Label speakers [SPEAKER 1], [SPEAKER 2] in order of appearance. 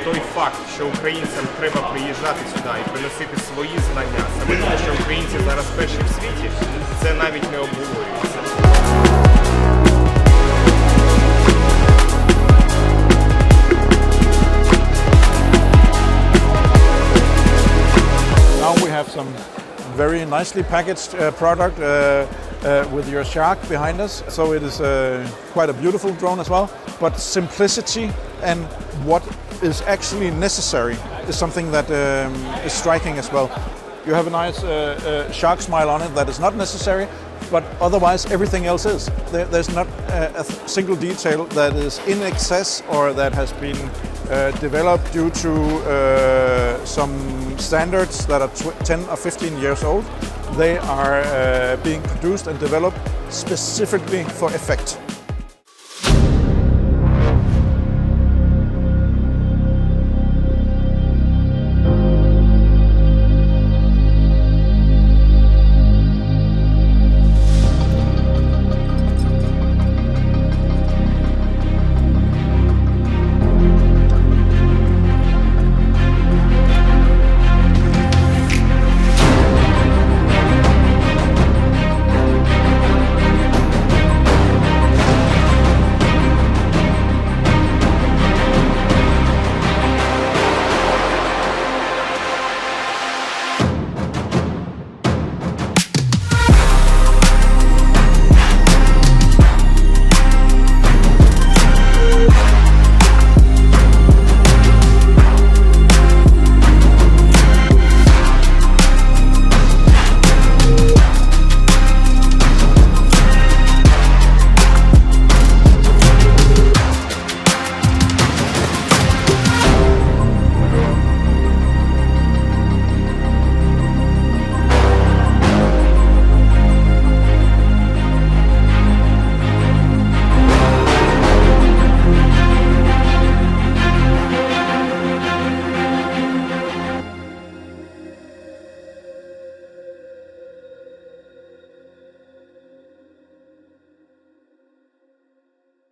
[SPEAKER 1] Той факт, що українцям треба приїжджати сюди і приносити свої знання, саме тому, що українці зараз перші в світі, це навіть не обговорюється.
[SPEAKER 2] Now we have some very nicely packaged product with your shark behind us. So it is quite a beautiful drone as well. But simplicity and what is actually necessary is something that is striking as well. You have a nice shark smile on it that is not necessary, but otherwise everything else is. There's not a single detail that is in excess or that has been developed due to some standards that are 10 or 15 years old. They are being produced and developed specifically for effect.